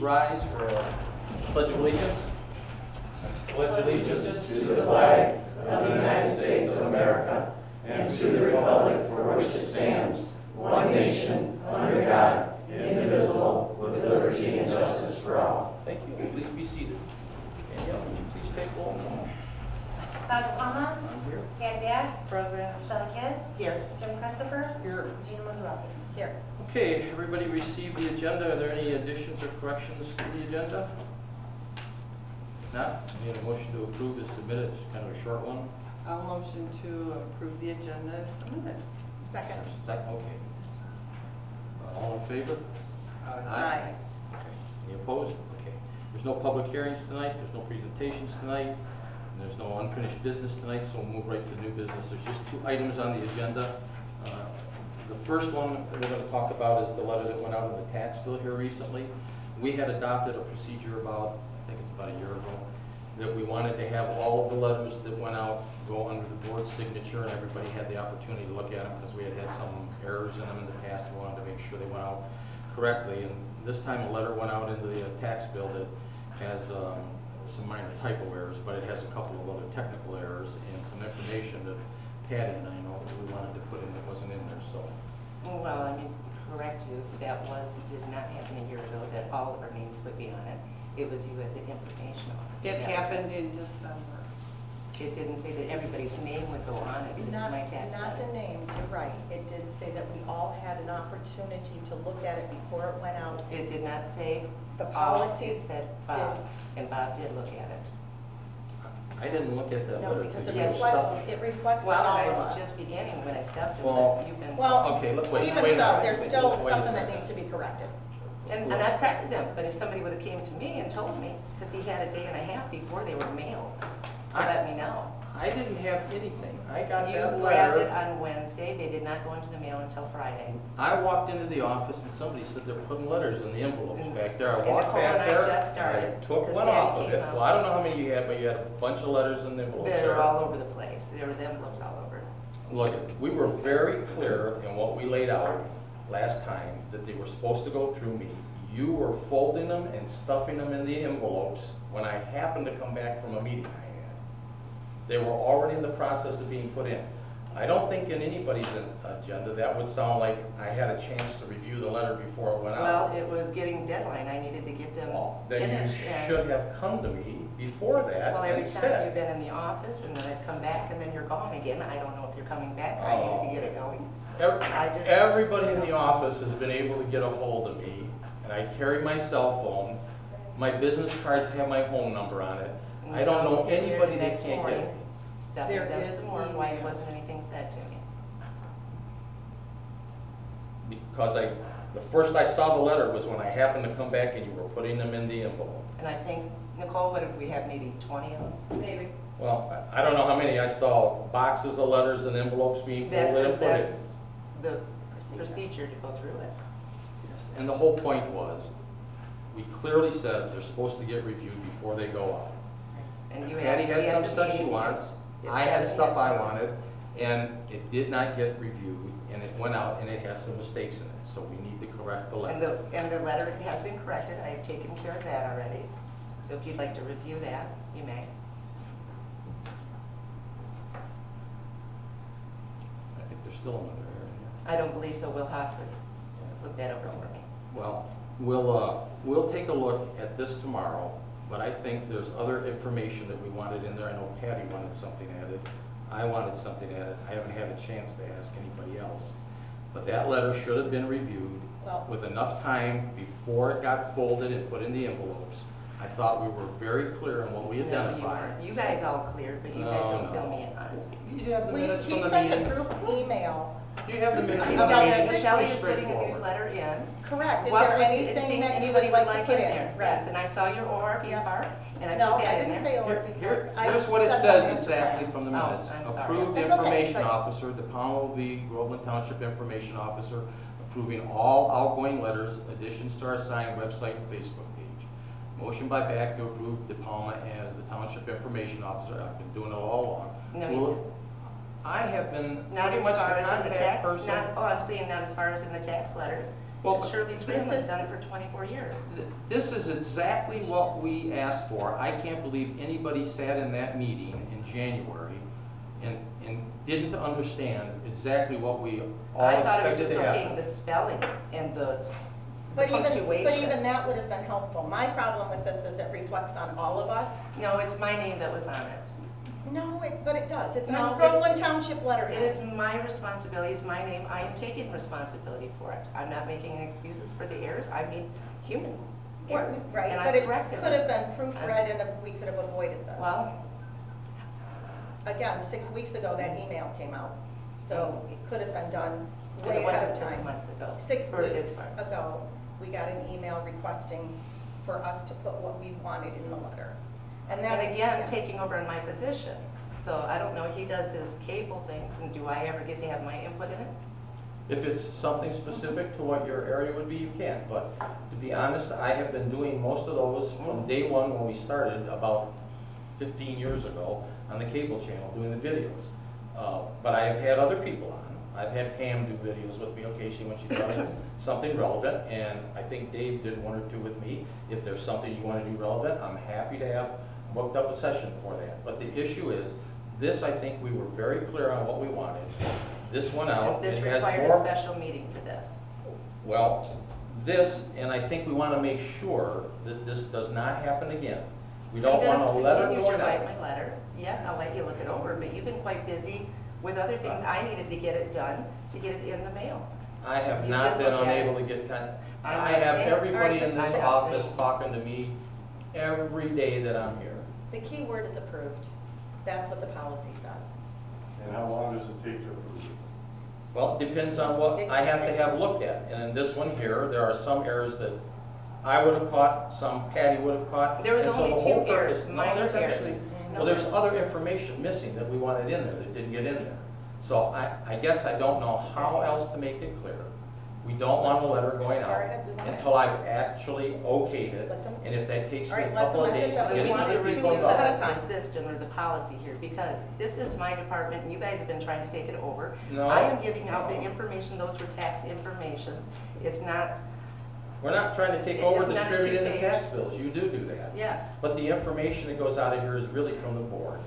Rise for a pledge of allegiance. Pledge allegiance to the flag of the United States of America and to the republic for which it stands, one nation, under God, indivisible, with liberty and justice for all. Thank you. Please be seated. Danielle, would you please take roll? Todd Palmer. I'm here. Patty Back. Present. Shelley Kidd. Here. Jim Christopher. Here. Gina Mazzarelli. Here. Okay, everybody received the agenda. Are there any additions or corrections to the agenda? If not, I need a motion to approve as submitted. It's kind of a short one. I'll motion to approve the agenda as submitted. Second. Second, okay. All in favor? Aye. Any opposed? Okay. There's no public hearings tonight, there's no presentations tonight, and there's no unfinished business tonight, so we'll move right to new business. There's just two items on the agenda. The first one we're going to talk about is the letter that went out in the tax bill here recently. We had adopted a procedure about, I think it's about a year ago, that we wanted to have all of the letters that went out go under the board's signature, and everybody had the opportunity to look at them because we had some errors in them in the past. We wanted to make sure they went out correctly, and this time a letter went out into the tax bill that has some minor typo errors, but it has a couple of other technical errors and some information that Patty and I know that we wanted to put in that wasn't in there, so. Well, I mean, correct you, that did not happen a year ago, that all of our names would be on it. It was you as an information officer. It happened in December. It didn't say that everybody's name would go on it, it was my tax Not the letter. names, you're right. It did say that we all had an opportunity to look at it before it went out. It did not say The all, policy it said Bob, and Bob did look at it. I didn't look at that No, letter. because Did it you reflects, stuff? it reflects Well, on all I of was us. just beginning when I stepped in, Well- but you've been. Well, Okay, look, wait even a so, minute. there's Wait still a something that second. needs to be corrected. And I've corrected them, but if somebody would have came to me and told me, because he had a day and a half before they were mailed, to let me know. I didn't have anything. I got You that grabbed it letter. on Wednesday, they did not go into the mail until Friday. I walked into the office and somebody said they're putting letters in the envelopes And- back there. I and walked Nicole back and I there. just started, I took because one Patty off of came it. out. Well, I don't know how many you had, but you had a bunch of letters in the envelopes. They were there. all over the place. There was envelopes all over. Look, we were very clear in what we laid out last time, that they were supposed to go through me. You were folding them and stuffing them in the envelopes when I happened to come back from a meeting I had. They were already in the process of being put in. I don't think in anybody's agenda that would sound like I had a chance to review the letter before it went out. Well, it was getting deadline. I needed to get them Well, then you finished. and- should have come to me before that Well, and every time you've said, been in the office and then I've come back and then you're gone again. I don't know if you're coming back or I needed to get it going. I just- everybody in the office has been able to get a hold of me, and I carry my cell phone. My business cards have my home number on it. And I don't so know you sit there anybody the that next can't morning, get me. Stuffing There them is some more, why email. wasn't anything said to me? Because the first I saw the letter was when I happened to come back and you were putting them in the envelope. And I think, Nicole, what did we have, maybe 20 of them? Maybe. Well, I don't know how many, I saw boxes of letters and envelopes being That's folded and put in. that's the procedure to go through it. Yes, and the whole point was, we clearly said they're supposed to get reviewed before they go out. And you Patty asked me had at some the stuff she meeting, wants, if I had Patty stuff I some. wanted, and it did not get reviewed, and it went out, and it has some mistakes in it, so we need to correct the And letter. the letter has been corrected, I have taken care of that already. So if you'd like to review that, you may. I think there's still another error in here. I don't believe so, Will Hostler looked that over for me. Well, we'll take a look at this tomorrow, but I think there's other information that we wanted in there. I know Patty wanted something added, I wanted something added, I haven't had a chance to ask anybody else. But that letter should have been reviewed Well- with enough time before it got folded and put in the envelopes. I thought we were very clear on what we No, you identified. weren't. You guys all cleared, but you guys No, don't fill no. me in on it. You have the minutes He from the sent a meeting. group email. You have the minutes He's from the About meeting. saying six Shelley It's is putting a straightforward. newsletter in. Correct. Is What there would- anything that you anybody would like to put in? there? Yes, and I saw your ORP Yep. part, and I No, put that I in didn't there. say Here- ORP. Here's what it said says master exactly plan. from the Oh, minutes. I'm sorry. Approved It's okay, information but- officer, the Powell V. Groveland Township Information Officer, approving all outgoing letters, additions to our sign, website, and Facebook page. Motion by Back to approve DePalma as the Township Information Officer. I've been doing it all along. No, you Well, didn't. I have been Not pretty as much far the as in the contact tax, person. not, oh, I'm saying not as far as in the tax letters. Well, Shirley this Scanlon's is- done it for 24 years. This is exactly what we asked for. I can't believe anybody sat in that meeting in January and didn't understand exactly what we all I thought it was expected just to okay, happen. the spelling and the But punctuation. even that would have been helpful. My problem with this is it reflects on all of us. No, it's my name that was on it. No, but it does. It's No, on it's- Groveland Township It letterhead. is my responsibility, it's my name, I am taking responsibility for it. I'm not making any excuses for the errors, I mean, human errors. Right, and but I it corrected could have them. been proofread and if we could have avoided this. Well, Again, 6 weeks ago, that email came out, so it could have been done and way it ahead wasn't of 6 time. months ago. 6 for his weeks part. ago, we got an email requesting for us to put what we wanted in the letter. And that's, And again, yeah. taking over in my position. So I don't know, he does his cable things, and do I ever get to have my input in it? If it's something specific to what your area would be, you can. But to be honest, I have been doing most of those from day one when we started about 15 years ago on the cable channel doing the videos. But I have had other people on. I've had Pam do videos with me occasionally when she thought it's something relevant, and I think Dave did one or two with me. If there's something you want to do relevant, I'm happy to have booked up a session for that. But the issue is, this, I think we were very clear on what we wanted. This went out. And this It has required a more- special meeting for this. Well, this, and I think we want to make sure that this does not happen again. We don't want a letter I'm going going to out. continue to write my letter. Yes, I'll let you look it over, but you've been quite busy with other things. I needed to get it done, to get it in the mail. I have You not did been look at unable it. to get con, I'm I not have saying- everybody in Alright, this I'm not office saying- talking to me every day that I'm here. The key word is approved. That's what the policy says. And how long does it take to approve it? Well, it depends on what I have to have looked at. And in this one here, there are some errors that I would have caught, some Patty would have caught. There was and so only the whole 2 errors, purpose- No, minor there's errors. actually, No. well, there's other information missing that we wanted in there that didn't get in there. So I guess I don't know how else to make it clear. We don't want a letter going Far out ahead, we want it. until I've actually okayed it. Let's am- And if that takes me All right, a let's couple of amend it days that to we get it want to it the 2 report weeks ahead of out. time. The system or the policy here, because this is my department, and you guys have been trying to take it over. No. I am giving out the information, those were tax informations. It's not, We're not trying to take over It's not a distributing the 2-page. tax bills. You do that. yes. But the information that goes out of here is really from the board.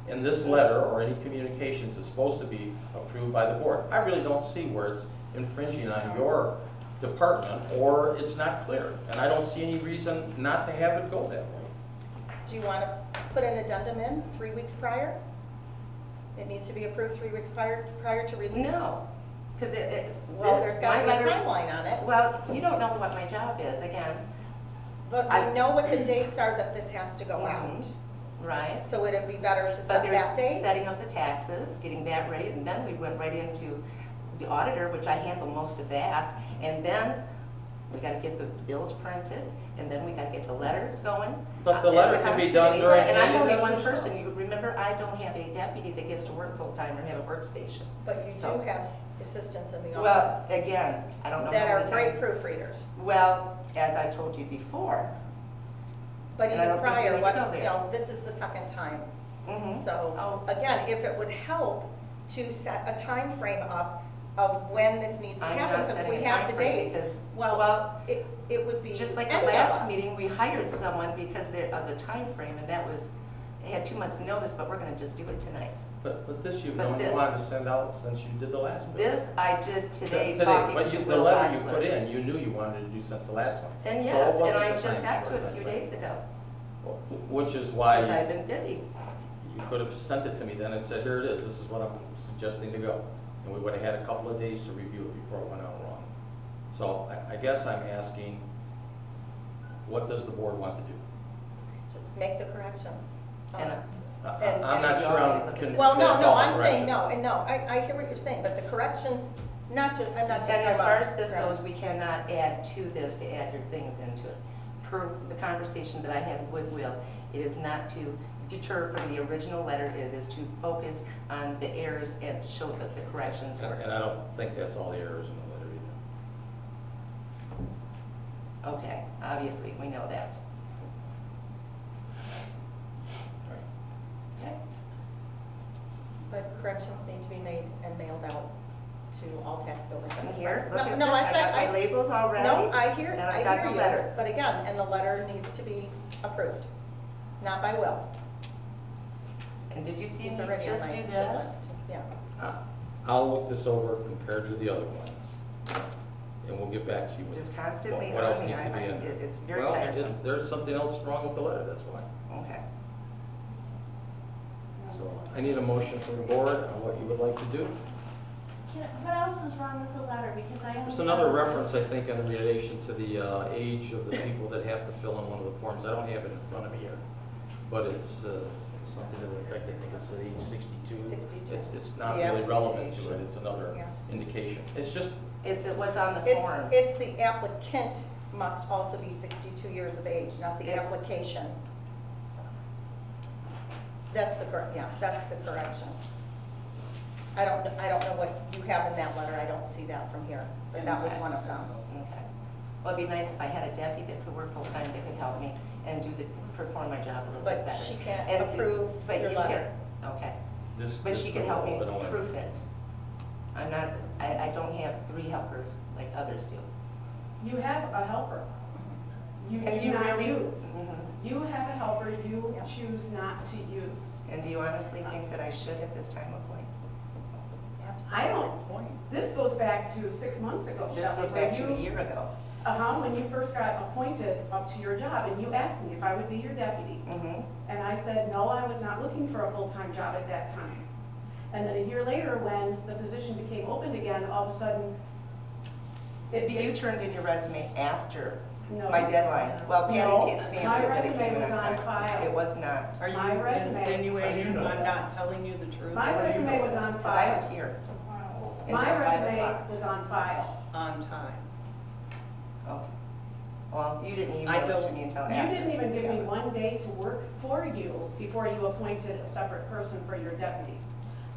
And this letter or any communications is supposed to be approved by the board. I really don't see where it's infringing on your department or it's not clear. And I don't see any reason not to have it go that way. Do you want to put an addendum in 3 weeks prior? It needs to be approved 3 weeks prior to release? No, because Well, there's got to be my a letter- timeline on it. Well, you don't know what my job is, again, But I- we know what the dates are that this has to go Mhm. out. right? So would it be better to But set that there's date? setting up the taxes, getting that ready, and then we went right into the auditor, which I handle most of that. And then we gotta get the bills printed, and then we gotta get the letters going. But the It's letter can be done constantly- during And any I'm only of one those person, you remember, I don't have a deputy that gets to work full-time or have a workstation. But you So- do have assistants in the Well, office again, I don't know that how are many great times. proofreaders. Well, as I told you before. But And I even don't think we prior, need to what, go there. you know, this is the second time. Mhm. So, Oh. again, if it would help to set a time frame up of when this needs to I'm happen, not since setting we a have the timeframe dates. because- Well, it would be Just like any the of last us. meeting, we hired someone because of the time frame, and that was, it had 2 months' notice, but we're gonna just do it tonight. But this you've But known you this- wanted to send out since you did the last bill. This I did today Today, talking but to the Will letter you Hostler. put in, you knew you wanted to do since the last one. And So it yes, and wasn't I the just time got for to it a that, few but- days ago, Which is why because I've you been busy. could have sent it to me then and said, here it is, this is what I'm suggesting to go. And we would have had a couple of days to review it before it went out wrong. So I guess I'm asking, what does the board want to do? Just make the corrections. And And- I'm not and- sure I'm convinced. Well, no, that's no, all I'm correct. saying no, and no, I hear what you're saying, but the corrections, I'm not just And talking as about. far as this grammar. goes, we cannot add to this to add your things into it. Per the conversation that I had with Will, it is not to deter from the original letter, it is to focus on the errors and show that the corrections were. And I don't think that's all the errors in the letter either. Okay, obviously, we know that. Okay, But corrections need to be made and mailed out. to all tax buildings. I'm here, look No, at this, no, I got my labels already. No, I hear, and I I've got hear the you, letter. but again, and the letter needs to be approved, not by will. And did you see He's me already on just my do shit this? list. Yeah. I'll look this over compared to the other one, and we'll get back to you. with Just constantly what else on me, needs to be in there. it's very Well, tiresome. there's something else wrong with the letter, that's why. Okay. So I need a motion from the board on what you would like to do. What else is wrong with the letter? Because I Just another reference, I think, in relation to the age of the people that have to fill in one of the forms. I don't have it in front of me here, but it's something to the effect, I think it's at age 62. 62. It's not The really relevant to it, application. it's another Yes. indication. It's just, It's what's on the It's, form. it's the applicant must also be 62 years of age, not the Yes. application. That's the correct, yeah, that's the correction. I don't know what you have in that letter, I don't see that from here, but that was one of them. Okay. Well, it'd be nice if I had a deputy that could work full-time, that could help me and perform my job a little bit But better. she can't And- approve but your you letter. can- Okay. this. But she can help me but only- proof it. I'm not, I don't have 3 helpers like others do. You have a helper. You And do you not really- use. Mhm. You have a helper you Yeah. choose not to use. And do you honestly think that I should at this time appoint? I don't. This goes back to 6 months ago, This Shelley, goes when back to a you, year ago. when you first got appointed up to your job, and you asked me if I would be your deputy. Mhm. And I said, no, I was not looking for a full-time job at that time. And then a year later, when the position became open again, all of a sudden, You turned in your resume after no. my deadline. Well, Patty No, did stamp my it, that it resume came in was on on time. file. It was not. Are you My resume- insinuating How do you know I'm that? not telling you the truth? My How do you resume know was that? on Because I was file. here until My 5 resume o'clock. was on file. On time. Okay. Well, you didn't I email it to don't- me until You after. didn't even give me Yeah. 1 day to work for you before you appointed a separate person for your deputy.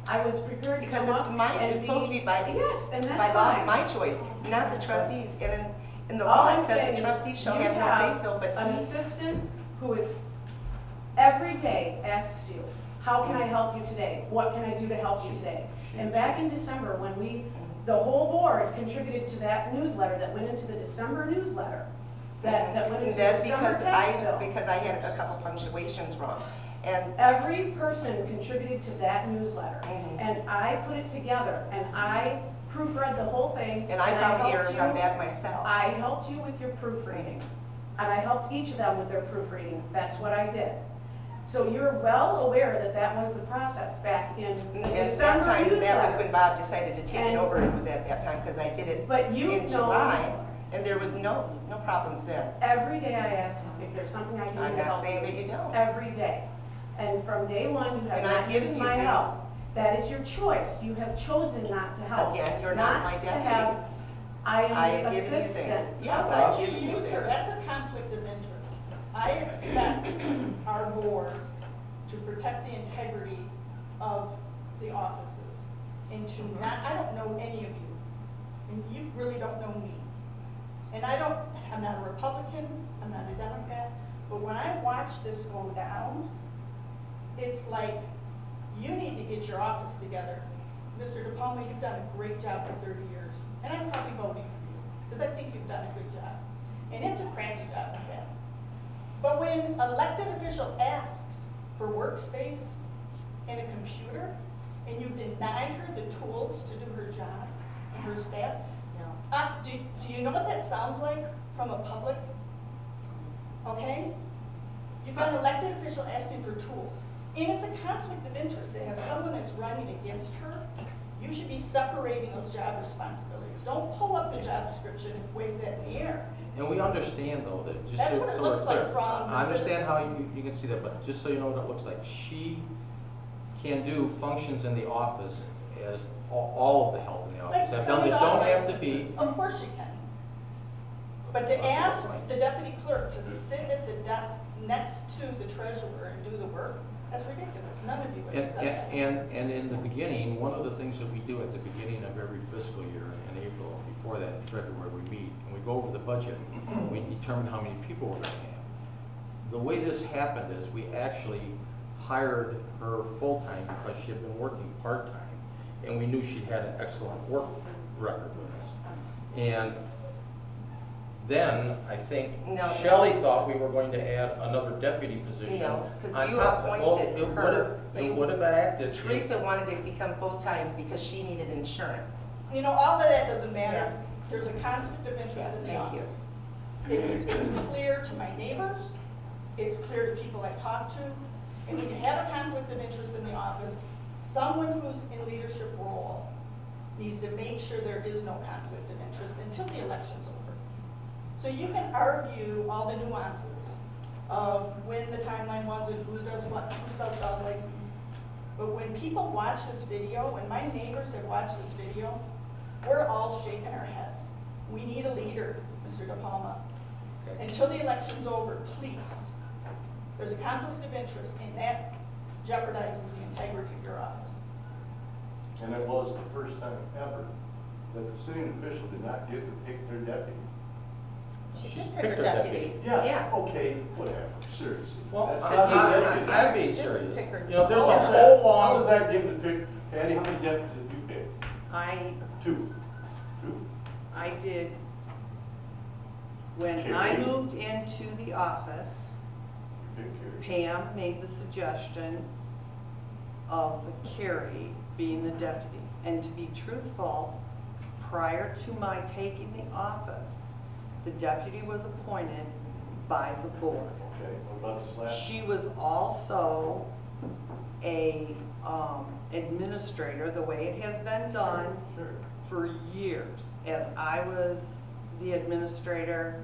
I was prepared to Because come it's up mine, and it's supposed to be by, Yes, and by that's law, fine. my choice, not the trustees. And in the All law, I'm it says saying the is trustees shall you have no have say-so, but An he, assistant who is, every day asks you, how can I help you today? What can I do to help you today? And back in December, when the whole board contributed to that newsletter that went into the December newsletter, that went into the that's December because tax bill. because I had a couple punctuations wrong. And Every person contributed to that newsletter, Mhm. and I put it together, and I proofread the whole thing. I found helped errors you- on that myself. I helped you with your proofreading, and I helped each of them with their proofreading. That's what I did. So you're well aware that that was the process back in the And at that December time, that was newsletter. when Bob decided to take it And- over, it was at that time, because I did it But you in know, July, and there was no problems then. every day I ask you if there's something I can do I'm to not help saying that you. you don't. Every day. And from day one, you have And I've not given used you my things. help. That is your choice. You have chosen not to help. Again, you're not my to deputy. have- I I am have the given you things. assistant. Yes, Why I've would given you you use her? things. That's a conflict of interest. I expect our board to protect the integrity of the offices and to not, I don't know any of you, and you really don't know me. And I'm not a Republican, I'm not a Democrat, but when I watch this go down, it's like, you need to get your office together. Mr. De Palma, you've done a great job for 30 years, and I'm probably voting for you, because I think you've done a good job. And it's a crappy job to have. But when an elected official asks for workspace and a computer, and you deny her the tools to do her job and her staff, do you know what that sounds like from a public? Okay? You've got an elected official asking for tools. And it's a conflict of interest to have someone that's running against her. You should be separating those job responsibilities. Don't pull up the job description and wave that in the air. And we understand though, that just That's so what it so looks it's like clear. from the I understand how citizens. you can see that, but just so you know what it looks like, she can do functions in the office as all of the help in the Like office. Have some done that of don't our have to be. licenses. Of course you can. But to That's a good ask point. the deputy clerk to sit at the desk next to the treasurer and do the work, that's ridiculous. None of you would And, accept that. and in the beginning, one of the things that we do at the beginning of every fiscal year in April, before that in February, we meet and we go over the budget. We determine how many people we're gonna have. The way this happened is we actually hired her full-time because she had been working part-time. and we knew she had an excellent work record with us. And then, I think No. Shelley thought we were going to add another deputy position. No, 'cause on you top of it. Well, appointed it her. It would have acted. Teresa wanted to become full-time because she needed insurance. You know, all of that doesn't matter. There's a conflict of interest Yes, in the thank you. office. It's clear to my neighbors, it's clear to people I talk to, and when you have a conflict of interest in the office, someone who's in leadership role needs to make sure there is no conflict of interest until the election's over. So you can argue all the nuances of when the timeline was and who does what, who sells dog license. But when people watch this video, when my neighbors have watched this video, we're all shaking our heads. We need a leader, Mr. De Palma. Until the election's over, please. There's a conflict of interest, and that jeopardizes the integrity of your office. And it was the first time ever that the city official did not get to pick their deputy. She She's did pick picked her her deputy. Yeah. Okay, whatever, seriously. Well, That's I'm being Didn't serious. pick her. You know, there's How a was whole that- How long. was that given to pick? Patty, how many deputies did you pick? I Two. did, when Okay. I moved into the office, You picked Carrie. Pam made the suggestion of Carrie being the deputy. And to be truthful, prior to my taking the office, the deputy was appointed by the board. Okay, what about this last? She was also a administrator, the way it has been done Sure. for years. As I was the administrator,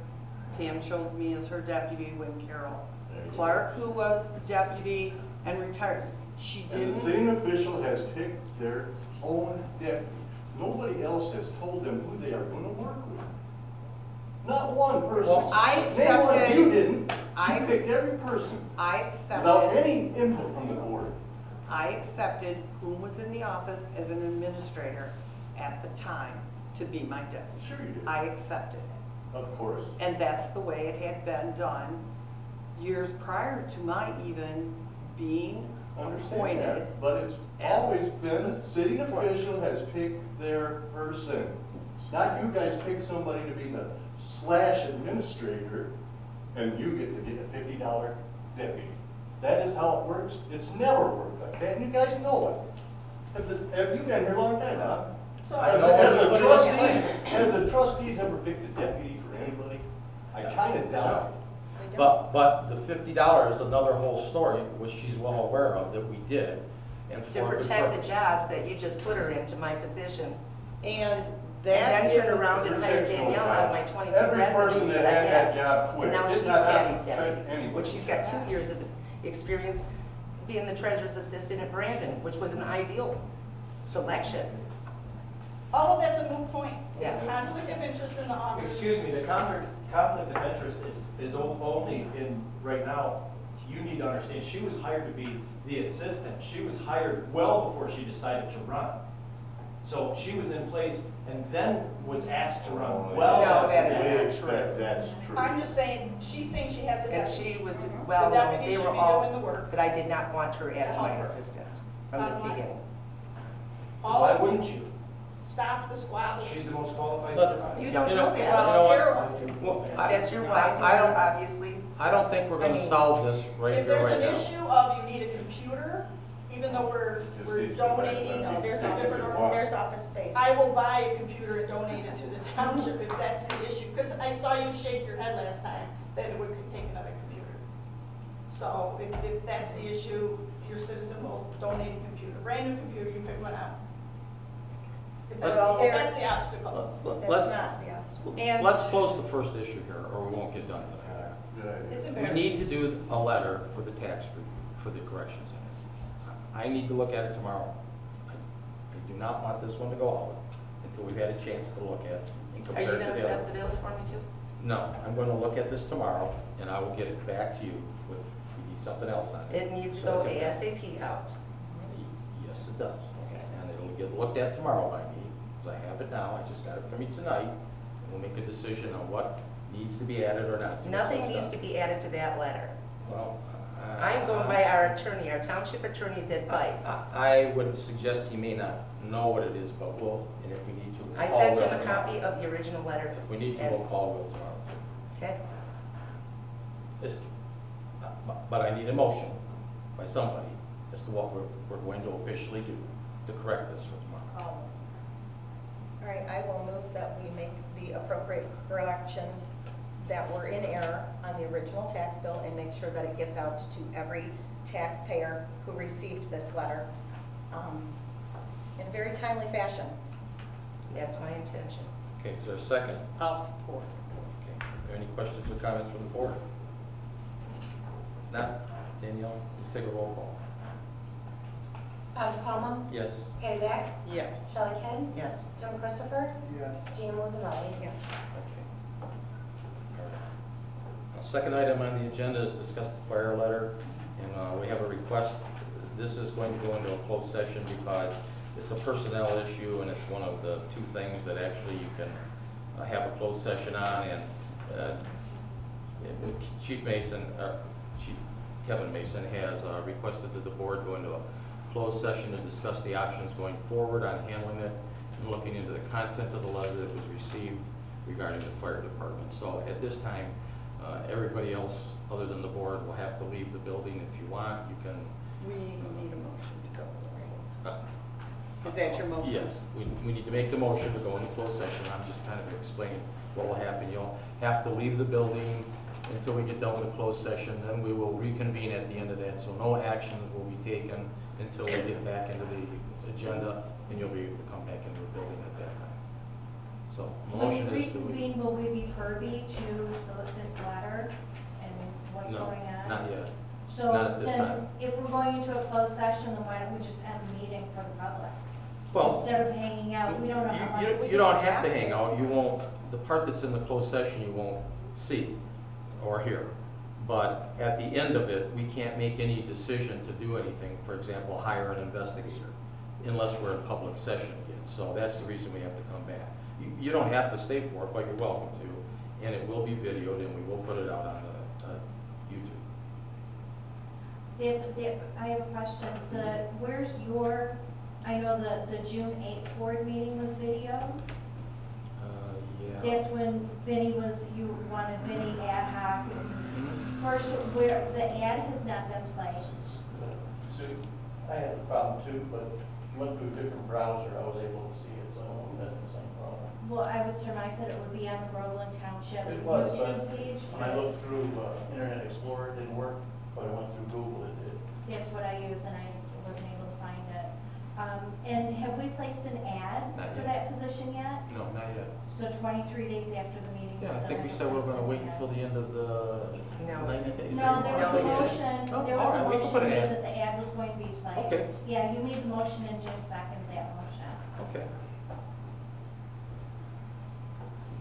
Pam chose me as her deputy when Carol There you go. Clark, who was the deputy and retired. She And the didn't. city official has picked their own deputy. Nobody else has told them who they are going to work with. Not one person. Well, I Name one. accepted- You didn't. I You ex- picked every person I without accepted, any input from the board. I accepted who was in the office as an administrator at the time to be my deputy. Sure you did. I accepted. Of course. And that's the way it had been done years prior to my even being Understand appointed. that, but it's as always been the city clerk. official has picked their person. Not you guys pick somebody to be the slash administrator and you get to get a $50 deputy. That is how it works. It's never worked like that, and you guys know it. Have you been here a long time, huh? So As the trustees ever picked a deputy for anybody? I kinda doubt it. They don't. But the $50 is another whole story, which she's well aware of, that we did. And To for a good protect the purpose. jobs that you just put her into my position. And And that then turn is- around and hire Danielle out of my 22 Every residents person that that I had that have. job quit. And now Did she's not Patty's affect deputy, anybody. which she's got 2 years of experience being the treasurer's assistant at Brandon, which was an ideal selection. all of that's a moot point. Yes. It's a conflict of interest in the office. Excuse me, the conflict of interest is only in, right now, you need to understand, she was hired to be the assistant. She was hired well before she decided to run. So she was in place and then was asked to run well. No, after that is We not expect that's true. I'm just saying, she's saying she has a And deputy. she was, The well, no, deputy they should were be all, doing the work. but I did not want her as my Help her. assistant from Bottom the line. beginning. All Why of you, wouldn't you? stop the squabble. She's the most qualified. Look, You don't You know know, that. That's well, terrible. Well, I- That's your wife, I don't, obviously. I don't think we're I gonna mean, solve this right If here, there's right an now. issue of you need a computer, even though we're Just donating, no, There's to office, different Wow. there's office space. I will buy a computer and donate it to the township if that's the issue, because I saw you shake your head last time that it would take another computer. So if that's the issue, your citizen will donate a computer, brand new computer, you pick one out. If that's, Let's- if that's the obstacle. That's Let's, not the obstacle. And- let's close the first issue here, or we won't get done tonight. Good idea. It's We embarrassing. need to do a letter for the tax, for the corrections. I need to look at it tomorrow. I do not want this one to go out until we've had a chance to look at and Are compare you it to gonna the set other. up the bills for me too? No, I'm gonna look at this tomorrow, and I will get it back to you with, we need something else on it. It needs to So go I can- ASAP out. Yes, it does. And it'll get looked at tomorrow by me, because I have it now, I just got it from you tonight, and we'll make a decision on what needs to be added or not. Nothing needs to be added to that letter. Well, I'm going by our attorney, our township attorney's advice. I would suggest he may not know what it is, but we'll, and if we need to, we'll I call sent Will him a tomorrow. copy of the original letter. If we need to, and- we'll call Will tomorrow. Okay, But I need a motion by somebody as to what we're going to officially do to correct this for tomorrow. All right, I will move that we make the appropriate corrections that were in error on the original tax bill and make sure that it gets out to every taxpayer who received this letter in a very timely fashion. that's my intention. Okay, is there a second? I'll support. Okay, are there any questions or comments from the board? Not? Danielle, let's take a roll call. Bobby Palma, Yes. Patty Back, Yes. Shelley Kidd, Yes. Jim Christopher, Yes. Gina Musarelli. Yes. Okay. All right. Second item on the agenda is discuss the fire letter, and we have a request. This is going to go into a closed session because it's a personnel issue, and it's one of the two things that actually you can have a closed session on, and Chief Kevin Mason has requested that the board go into a closed session to discuss the options going forward on handling it and looking into the content of the letter that was received regarding the fire department. So at this time, everybody else other than the board will have to leave the building. If you want, you can. We need a motion to go, right? uh, Is that your motion? Yes, we need to make the motion to go into closed session. I'm just kind of explaining what will happen. You'll have to leave the building until we get done with the closed session, then we will reconvene at the end of that. So no actions will be taken until we get back into the agenda, and you'll be able to come back into the building at that time. So the motion When we is to. reconvene, will we be privy to this letter and what's No, going on? not yet. So not at this then, time. if we're going into a closed session, then why don't we just end the meeting for the public? Well, Instead of hanging out, we don't know how much. you don't have to hang out. You won't, the part that's in the closed session, you won't see or hear. But at the end of it, we can't make any decision to do anything, for example, hire an investigator, unless we're in public session again. So that's the reason we have to come back. You don't have to stay for it, but you're welcome to, and it will be videoed, and we will put it out on YouTube. I have a question. Where's your, I know the June 8th board meeting was video. Yeah. That's when Vinnie was, you wanted Vinnie ad hoc. Mhm. First, where the ad has not been placed. Sue, I had the problem too, but went through a different browser, I was able to see it, so I don't know if that's the same problem. Well, I would surmise that it would be on the Groveland Township It was, YouTube but page. when I looked through Internet Explorer, it didn't work, but I went through Google, it did. That's what I use, and I wasn't able to find it. And have we placed an ad Not for yet. that position yet? No, not yet. So 23 days after the meeting. Yeah, I still think we haven't said we're placed gonna an wait ad. until the end of the No. 90 days. No, there was a No, we motion, Oh, there all was a right, we can motion put an made ad. that the ad was going to be placed. Okay. Yeah, you made the motion and Jim seconded that motion. Okay.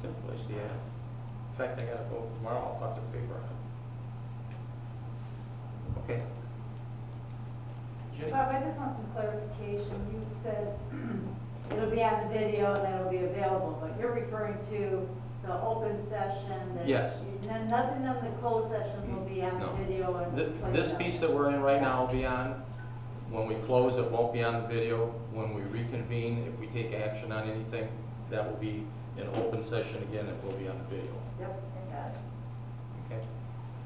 Good place, yeah. In fact, I gotta go tomorrow, I'll talk to the paper on it. Okay. Jenny? Bob, I just want some clarification. You said it'll be on the video and that'll be available, but you're referring to the open session that. Yes. Nothing on the closed session will be on No. the video and. placed This on- piece that we're in right now will be on. When we close, it won't be on the video. When we reconvene, if we take action on anything, that will be in open session again, it will be on the video. Yep, I got it. Okay?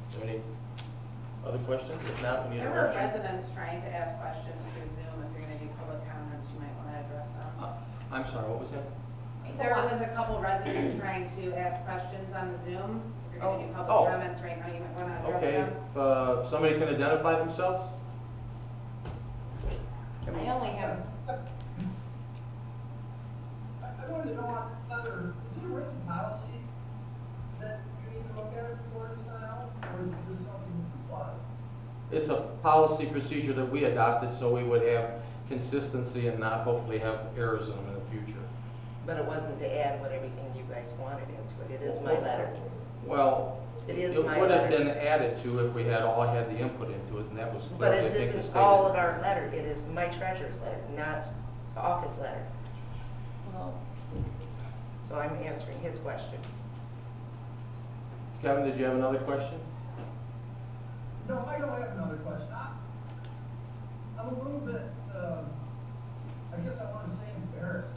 Is there any other questions? If not, we need a There were motion. residents trying to ask questions through Zoom. If you're gonna do public comments, you might wanna address them. I'm sorry, what was that? There was a couple residents trying to ask questions on the Zoom. If you're gonna do Oh. public comments right now, you might wanna address Okay, them. if somebody can identify themselves? I only have, I wanted to know on other, is it a written policy that you need to look at before to sign out, or is it just something that's implied? It's a policy procedure that we adopted so we would have consistency and not hopefully have errors in them in the future. But it wasn't to add what everything you guys wanted into it. It is my letter. Well, It is it my would have letter. been added to if we had all had the input into it, and that was But clearly, I it think, isn't stated. all of our letter. It is my treasurer's letter, not the office letter. Well, So I'm answering his question. Kevin, did you have another question? No, I don't have another I'm a little bit, I guess I want to say embarrassed.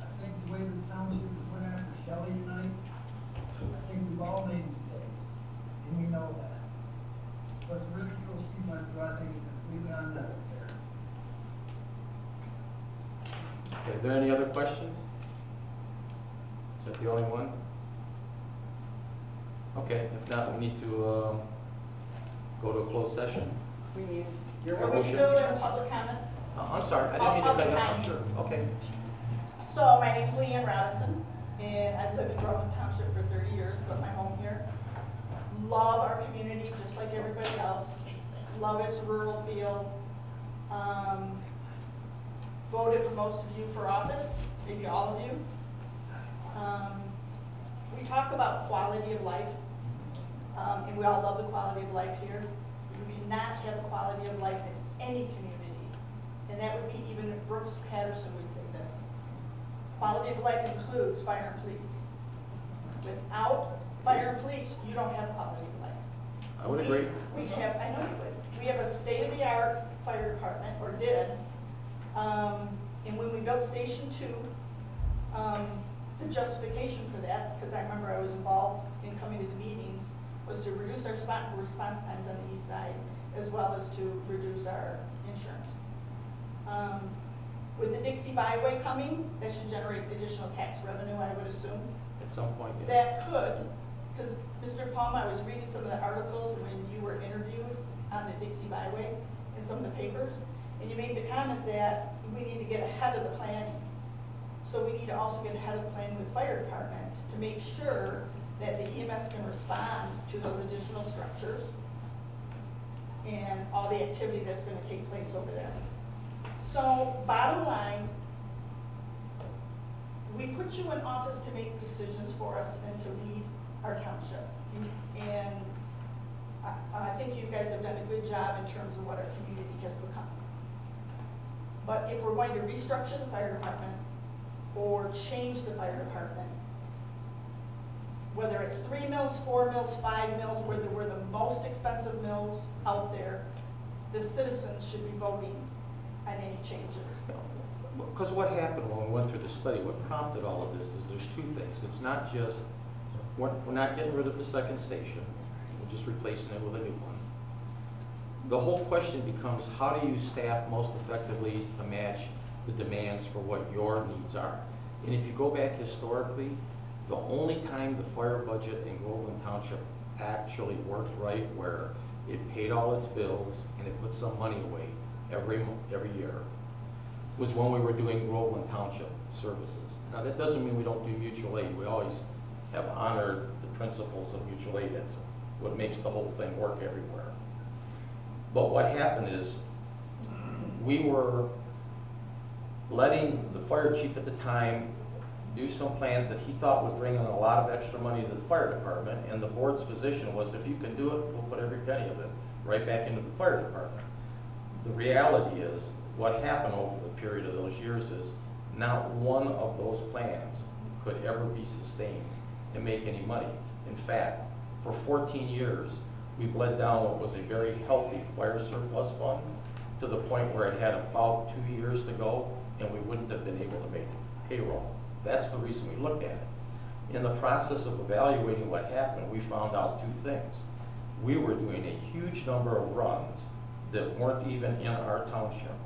I think the way this township is went after Shelley tonight, I think we've all made mistakes, and we know that. But to ridicule Steve went through, I think is completely unnecessary. Okay, are there any other questions? Is that the only one? Okay, if not, we need to go to a closed session. We need your Or motion. motion. Still in public comment. Oh, I'm sorry, I didn't mean to cut you off. Okay. Sure, okay. So my name's Leanne Robinson, and I've lived in Groveland Township for 30 years, but my home here. Love our community just like everybody else. Love its rural feel. Voted for most of you for office, maybe all of you. We talk about quality of life, and we all love the quality of life here. You cannot have quality of life in any community, and that would be even if Brooks Patterson would say this. Quality of life includes fire and police. Without fire and police, you don't have quality of life. I would agree. We have, I know you would. We have a state-of-the-art fire department, or did. And when we built Station 2, the justification for that, because I remember I was involved in coming to the meetings, was to reduce our response times on the east side, as well as to reduce our insurance. With the Dixie Byway coming, that should generate additional tax revenue, I would assume. At some point, yeah. That could, because Mr. Palm, I was reading some of the articles when you were interviewed on the Dixie Byway in some of the papers, and you made the comment that we need to get ahead of the planning. So we need to also get ahead of the planning with fire department to make sure that the EMS can respond to those additional structures and all the activity that's going to take place over there. So bottom line, we put you in office to make decisions for us and to lead our township. And I think you guys have done a good job in terms of what our community has become. But if we're going to restructure the fire department or change the fire department, whether it's 3 mills, 4 mills, 5 mills, where we're the most expensive mills out there, the citizens should be voting on any changes. Because what happened when we went through the study, what prompted all of this is there's two things. It's not just, we're not getting rid of the second station, we're just replacing it with a new one. The whole question becomes, how do you staff most effectively to match the demands for what your needs are? And if you go back historically, the only time the fire budget in Groveland Township actually worked right, where it paid all its bills and it put some money away every year, was when we were doing Groveland Township services. Now that doesn't mean we don't do mutual aid. We always have honored the principles of mutual aid. That's what makes the whole thing work everywhere. But what happened is, we were letting the fire chief at the time do some plans that he thought would bring in a lot of extra money to the fire department, and the board's position was, if you can do it, we'll put every penny of it right back into the fire department. The reality is, what happened over the period of those years is, not one of those plans could ever be sustained and make any money. In fact, for 14 years, we bled down what was a very healthy fire surplus fund to the point where it had about 2 years to go, and we wouldn't have been able to make payroll. That's the reason we looked at it. In the process of evaluating what happened, we found out two things. We were doing a huge number of runs that weren't even in our township,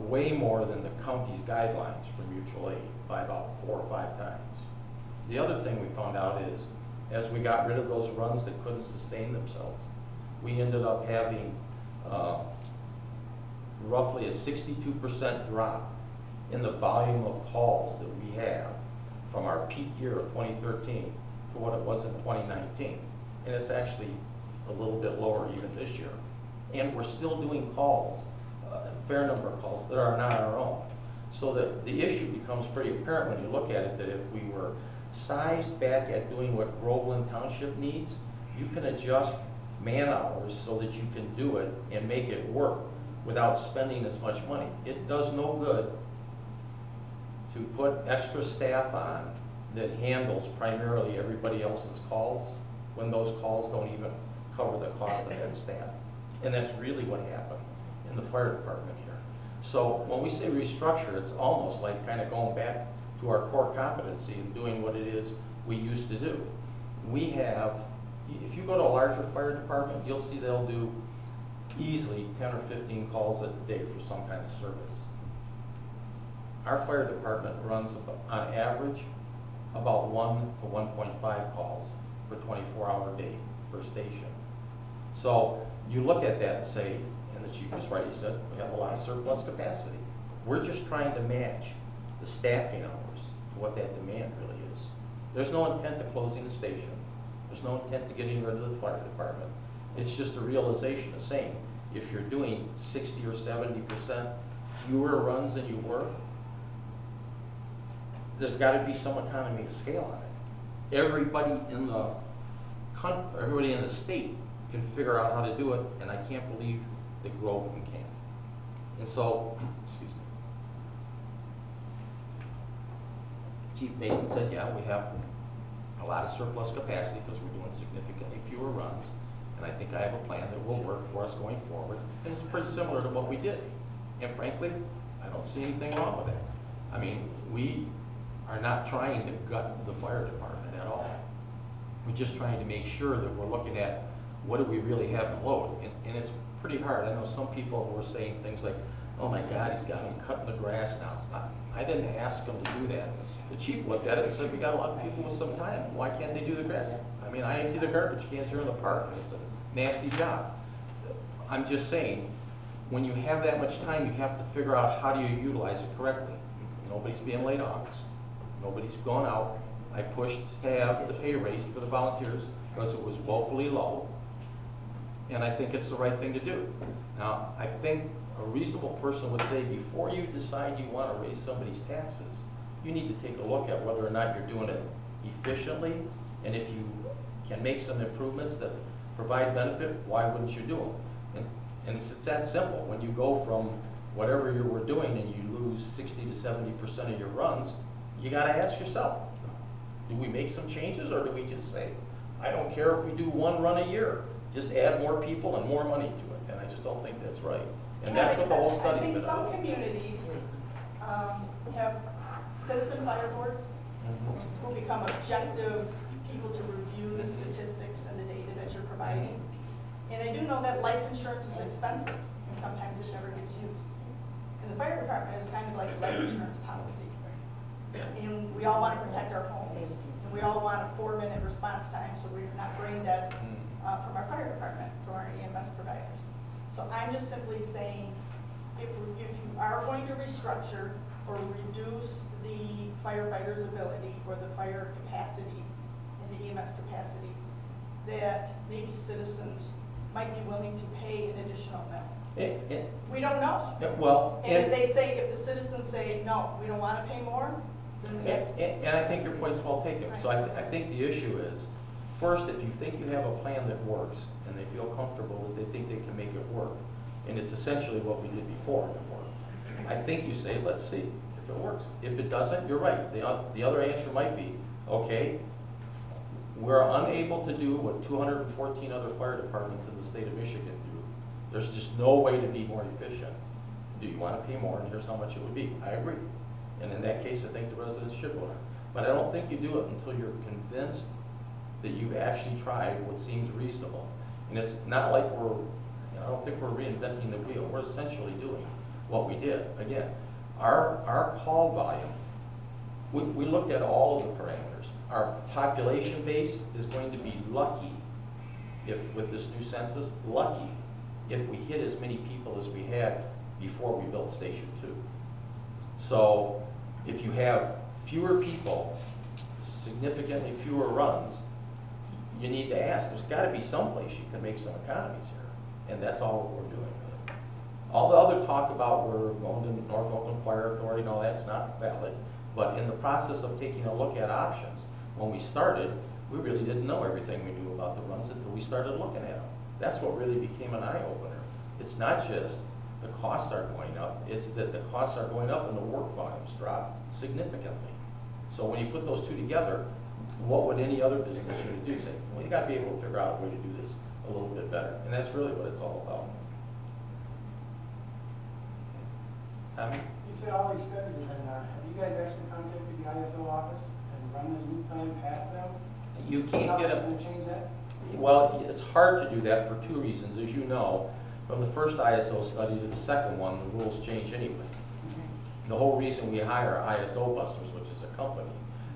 way more than the county's guidelines for mutual aid by about 4 or 5 times. The other thing we found out is, as we got rid of those runs that couldn't sustain themselves, we ended up having roughly a 62% drop in the volume of calls that we have from our peak year of 2013 to what it was in 2019. And it's actually a little bit lower even this year. And we're still doing calls, a fair number of calls that are not our own. So that the issue becomes pretty apparent when you look at it, that if we were sized back at doing what Groveland Township needs, you can adjust man hours so that you can do it and make it work without spending as much money. It does no good to put extra staff on that handles primarily everybody else's calls when those calls don't even cover the cost of that staff. And that's really what happened. in the fire department here. So when we say restructure, it's almost like kind of going back to our core competency and doing what it is we used to do. We have, if you go to a larger fire department, you'll see they'll do easily 10 or 15 calls a day for some kind of service. Our fire department runs on average about 1 to 1.5 calls per 24-hour day per station. So you look at that and say, and the chief just rightly said, we have a lot of surplus capacity. We're just trying to match the staffing hours to what that demand really is. There's no intent to closing the station. There's no intent to getting rid of the fire department. It's just a realization of saying, if you're doing 60 or 70% fewer runs than you were, there's got to be some economy of scale on it. Everybody in the country, everybody in the state can figure out how to do it, and I can't believe that Groveland can't. And so, excuse me. Chief Mason said, yeah, we have a lot of surplus capacity because we're doing significantly fewer runs, and I think I have a plan that will work for us going forward. And it's pretty similar to what we did. And frankly, I don't see anything wrong with it. I mean, we are not trying to gut the fire department at all. We're just trying to make sure that we're looking at what do we really have in load. And it's pretty hard. I know some people were saying things like, oh my God, he's got him cutting the grass now. I didn't ask him to do that. The chief looked at it and said, we got a lot of people with some time. Why can't they do the grass? I mean, I empty the garbage cans here in the park. It's a nasty job. I'm just saying, when you have that much time, you have to figure out how do you utilize it correctly. Nobody's being laid off. Nobody's gone out. I pushed to have the pay raised for the volunteers because it was woefully low. And I think it's the right thing to do. Now, I think a reasonable person would say before you decide you want to raise somebody's taxes, you need to take a look at whether or not you're doing it efficiently, and if you can make some improvements that provide benefit, why wouldn't you do them? And it's that simple. When you go from whatever you were doing and you lose 60 to 70% of your runs, you got to ask yourself, do we make some changes, or do we just say, I don't care if we do 1 run a year, just add more people and more money to it? And I just don't think that's right. And that's what the whole study's been about. I think some communities have citizen fire boards who become objective people to review the statistics and the data that you're providing. And I do know that life insurance is expensive, and sometimes it never gets used. And the fire department is kind of like a life insurance policy. And we all want to protect our homes, and we all want a 4-minute response time so we're not brain dead from our fire department, from our EMS providers. So I'm just simply saying, if you are going to restructure or reduce the firefighters' ability or the fire capacity and the EMS capacity, that maybe citizens might be willing to pay an additional amount. We don't know. Well, And if they say, if the citizens say, no, we don't want to pay more, then we have. And I think your point's well taken. So I think the issue is, first, if you think you have a plan that works and they feel comfortable that they think they can make it work, and it's essentially what we did before it worked, I think you say, let's see if it works. If it doesn't, you're right. The other answer might be, okay, we're unable to do what 214 other fire departments in the state of Michigan do. There's just no way to be more efficient. Do you want to pay more? And here's how much it would be. I agree. And in that case, I think the residents should vote on it. But I don't think you do it until you're convinced that you've actually tried what seems reasonable. And it's not like I don't think we're reinventing the wheel. We're essentially doing what we did. Again, our call volume, we looked at all of the parameters. Our population base is going to be lucky if, with this new census, lucky if we hit as many people as we had before we built Station 2. So if you have fewer people, significantly fewer runs, you need to ask, there's got to be some place you can make some economies here. And that's all we're doing with it. All the other talk about we're going to North Oakland Fire Authority and all that's not valid. But in the process of taking a look at options, when we started, we really didn't know everything we knew about the runs until we started looking at them. That's what really became an eye-opener. It's not just the costs are going up, it's that the costs are going up and the work volumes drop significantly. So when you put those two together, what would any other business unit do? Say, well, you got to be able to figure out a way to do this a little bit better. And that's really what it's all about. Tommy? You said all these studies have been done. Have you guys actually contacted the ISO office and run this new plan past them? You See can't how get it's a, gonna change that? well, it's hard to do that for two reasons. As you know, from the first ISO study to the second one, the rules change anyway. The whole reason we hire ISO busters, which is a company,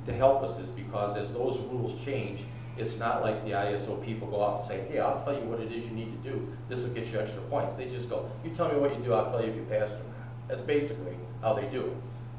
to help us is because as those rules change, it's not like the ISO people go out and say, hey, I'll tell you what it is you need to do. This will get you extra points. They just go, you tell me what you do, I'll tell you if you passed or not. That's basically how they do it.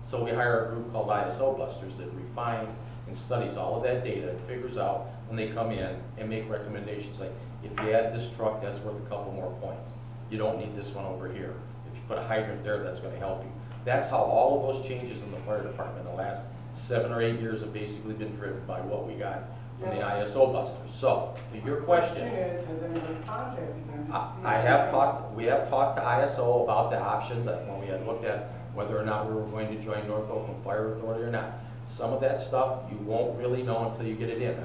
So we hire a group called ISO busters that refines and studies all of that data and figures out when they come in and make recommendations like, if you add this truck, that's worth a couple more points. You don't need this one over here. If you put a hydrant there, that's going to help you. That's how all of those changes in the fire department in the last 7 or 8 years have basically been driven by what we got from the ISO busters. So, to your question, Has anybody contacted them? to see I if have they- talked, we have talked to ISO about the options that when we had looked at whether or not we were going to join North Oakland Fire Authority or not. Some of that stuff you won't really know until you get it in.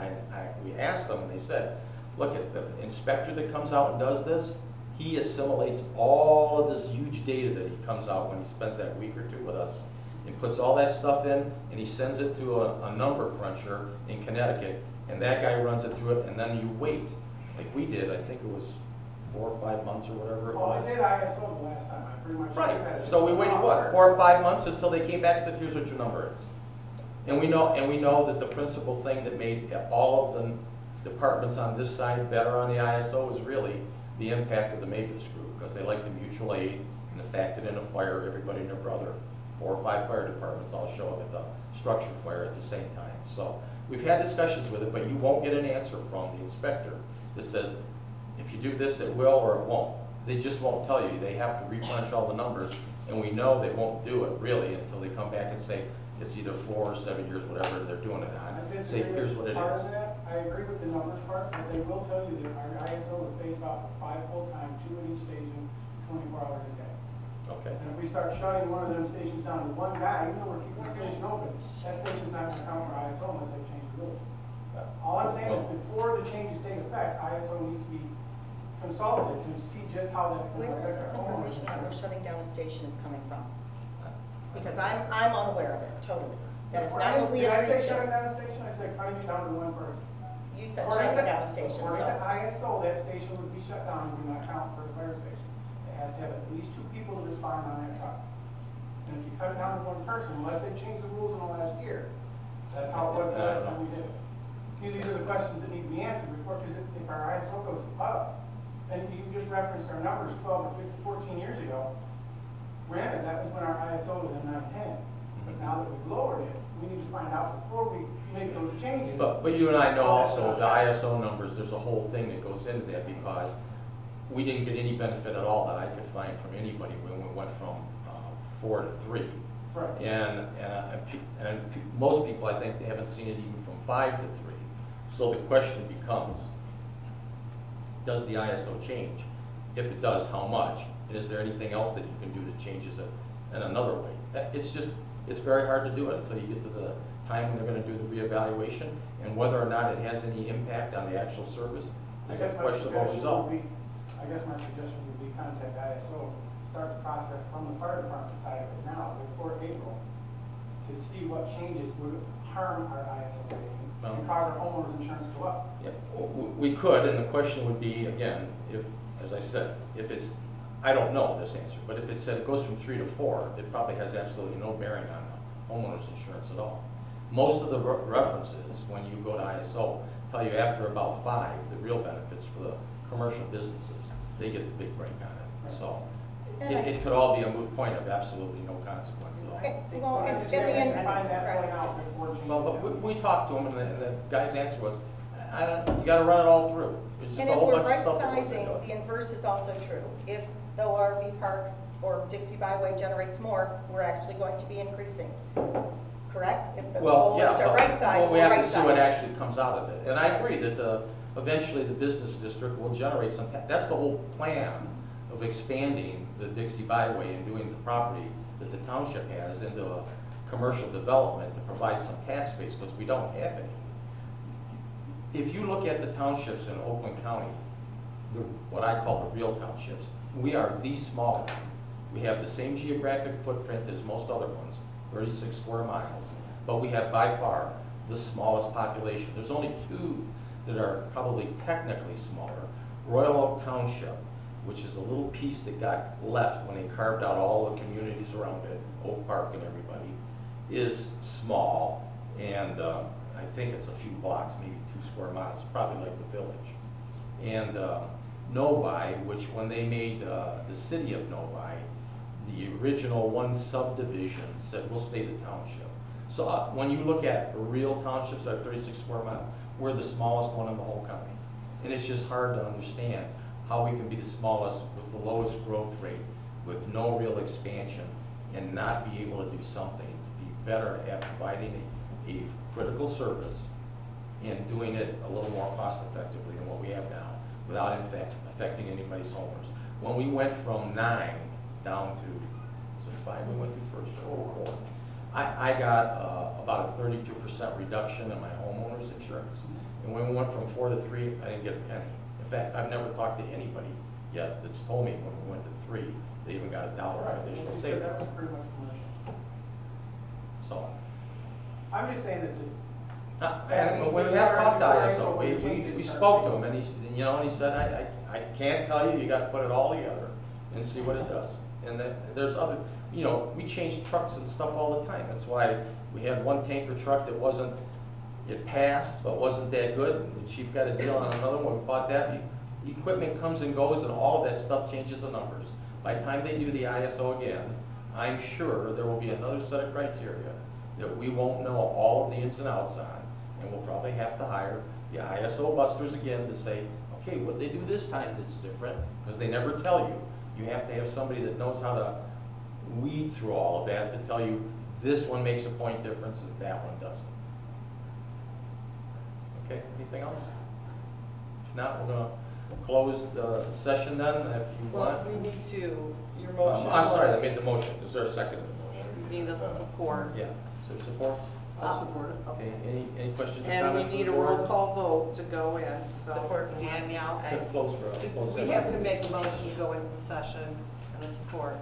We asked them and they said, look at the inspector that comes out and does this, he assimilates all of this huge data that he comes out when he spends that week or two with us and puts all that stuff in and he sends it to a number cruncher in Connecticut and that guy runs it through it and then you wait, like we did, I think it was 4 or 5 months or whatever it Well, I was. did ISO the last time, I pretty much. Right, had it. so we waited, what, 4 or 5 months until they came back and said, here's what your number is. And we know that the principal thing that made all of the departments on this side better on the ISO is really the impact of the Mavis group, because they like the mutual aid and the fact that in a fire, everybody and their brother, 4 or 5 fire departments all show up at the structure fire at the same time. So we've had discussions with it, but you won't get an answer from the inspector that says, if you do this, it will or it won't. They just won't tell you. They have to replenish all the numbers, and we know they won't do it really until they come back and say, it's either 4 or 7 years, whatever they're doing it on. I Say, disagree here's with what it part is. of that. I agree with the numbers part, but they will tell you that our ISO is based off of 5 full-time, 2 at each station, 24 hours a day. Okay. And if we start shutting one of them stations down to one guy, even though we're keeping the station open, that station's not gonna count for ISO unless they change the rules. All I'm saying is before the changes take effect, ISO needs to be consulted to see just how that's Where gonna is affect this our homeowners information that we're insurance. shutting down a station is coming from? Because I'm unaware of it, totally. That is Did not what we I say agreed shutting to. down a station? I said cutting it down to one person. You said According shutting to- down a station, According to so. ISO, that station would be shut down and would not count for a fire station. It has to have at least 2 people to respond on that truck. And if you cut it down to one person, unless they changed the rules in the last year, that's how it was the last time we did it. See, these are the questions that need to be answered before, because if our ISO goes up, and you just referenced our numbers 12 or 15, 14 years ago, granted, that was when our ISO was in 910. But now that we've lowered it, we need to find out before we make those changes. But you and I know also the ISO numbers, there's a whole thing that goes into that because we didn't get any benefit at all that I could find from anybody when we went from 4 to 3. Right. And most people, I think, they haven't seen it even from 5 to 3. So the question becomes, does the ISO change? If it does, how much? And is there anything else that you can do that changes it in another way? It's very hard to do it until you get to the time when they're gonna do the reevaluation, and whether or not it has any impact on the actual service is a questionable result. I guess my suggestion would be contact ISO, start the process from the fire department side of it now, before April, to see what changes would harm our ISO rating and cause our homeowners insurance to go up. Yeah, we could, and the question would be, again, if, as I said, if it's, I don't know this answer, but if it said it goes from 3 to 4, it probably has absolutely no bearing on homeowners insurance at all. Most of the references, when you go to ISO, tell you after about 5, the real benefits for the commercial businesses, they get the big break on it. So it could all be a moot point of absolutely no consequence at all. Well, I in just the have to end, find that right. point out before changes. Well, but we talked to him, and the guy's answer was, you gotta run it all through. There's just And a if whole we're bunch of stuff that right goes into sizing, it. the inverse is also true. If the ORV park or Dixie Byway generates more, we're actually going to be increasing. Correct? If the Well, goal yeah, is to but- right size, well, we we're have right to see what sizing. actually comes out of it. And I agree that eventually the business district will generate some, that's the whole plan of expanding the Dixie Byway and doing the property that the township has into a commercial development to provide some tax base, because we don't have any. If you look at the townships in Oakland County, what I call the real townships, we are the smallest We have the same geographic footprint as most other ones, 36 square miles, but we have by far the smallest population. There's only two that are probably technically smaller. Royal Oak Township, which is a little piece that got left when they carved out all the communities around it, Oak Park and everybody, is small, and I think it's a few blocks, maybe 2 square miles, probably like the village. And Novi, which when they made the city of Novi, the original one subdivision said, we'll stay the township. So when you look at real townships that are 36 square miles, we're the smallest one in the whole county. And it's just hard to understand how we can be the smallest with the lowest growth rate, with no real expansion, and not be able to do something to be better at providing a critical service and doing it a little more cost effectively than what we have now, without in fact affecting anybody's homes. When we went from 9 down to, was it 5 we went to first, or 4? I got about a 32% reduction in my homeowner's insurance. And when we went from 4 to 3, I didn't get a penny. In fact, I've never talked to anybody yet that's told me when we went to 3, they even got $1 additional savings. That's pretty much commission. So, I'm just saying that and when we have talked to ISO, we spoke to him, and he said, I can't tell you, you got to put it all together and see what it does. And then there's other, we change trucks and stuff all the time. That's why we had one tanker truck that it passed, but wasn't that good. The chief got a deal on another one. We bought that. The equipment comes and goes, and all of that stuff changes the numbers. By the time they do the ISO again, I'm sure there will be another set of criteria that we won't know all of the ins and outs on, and we'll probably have to hire the ISO busters again to say, okay, what they do this time that's different, because they never tell you. You have to have somebody that knows how to weed through all of that to tell you this one makes a point difference and that one doesn't. Okay, anything else? If not, we're gonna close the session then, if you Well, want. we need to, your motion I'm sorry, I was- made the motion. Is there a second to the motion? We need a support. Yeah, is there support? I'll support it. Okay, any questions or And we comments? need a from the board? roll call vote to go in, so Support. Danielle. Close for a closed We session. have to make a motion to go into the session and a support.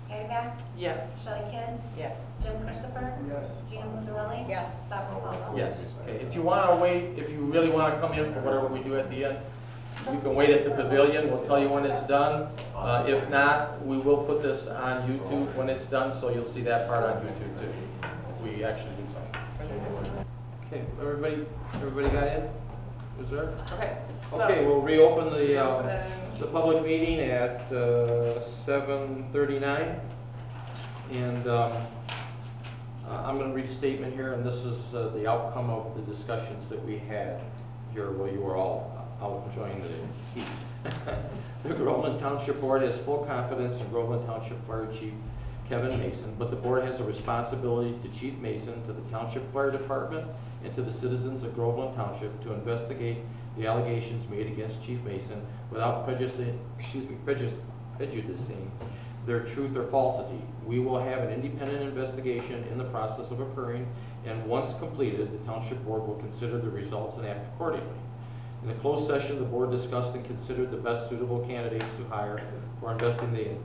Patty Back, Yes. Shelley Kidd, Yes. Jim Christopher, Yes. Gina Musarelli. Yes. Bob Capello. Yes, okay, if you wanna wait, if you really wanna come in for whatever we do at the end, you can wait at the pavilion, we'll tell you when it's done. If not, we will put this on YouTube when it's done, so you'll see that part on YouTube too, if we actually do something. Okay, everybody got in? Was there? Okay, so. Okay, we'll reopen the public meeting at 7:39. And I'm going to read a statement here, and this is the outcome of the discussions that we had here while you were all out enjoying the heat. The Groveland Township Board has full confidence in Groveland Township Fire Chief Kevin Mason, but the board has a responsibility to Chief Mason, to the Township Fire Department, and to the citizens of Groveland Township to investigate the allegations made against Chief Mason without prejudicing their truth or falsity. We will have an independent investigation in the process of occurring, and once completed, the Township Board will consider the results and act accordingly. In the closed session, the board discussed and considered the best suitable candidates to hire for investigating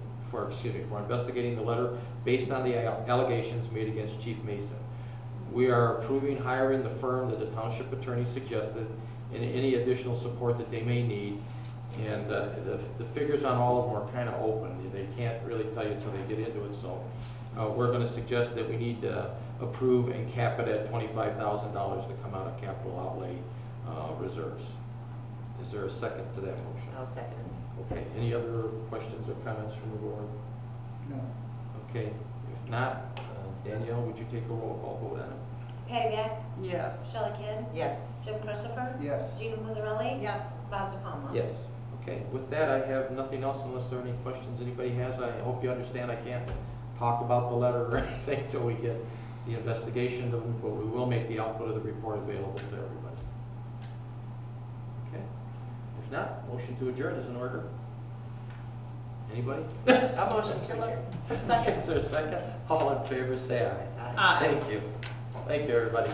the letter based on the allegations made against Chief Mason. We are approving hiring the firm that the township attorney suggested and any additional support that they may need. And the figures on all of them are kind of open. They can't really tell you until they get into it. So we're going to suggest that we need to approve and cap it at $25,000 to come out of capital outlay reserves. Is there a second to that motion? I'll second it. Okay, any other questions or comments from the board? No. Okay, if not, Danielle, would you take a roll call vote on it? Patty Back, Yes. Shelley Kidd, Yes. Jim Christopher, Yes. Gina Musarelli. Yes. Bob DiPalma. Yes. Okay, with that, I have nothing else unless there are any questions anybody has. I hope you understand I can't talk about the letter or anything till we get the investigation done, but we will make the output of the report available to everybody. Okay? If not, motion to adjourn is in order. Anybody? I'll motion to adjourn. Second. Is there a second? All in favor, say aye. Aye. Thank you. Thank you, everybody.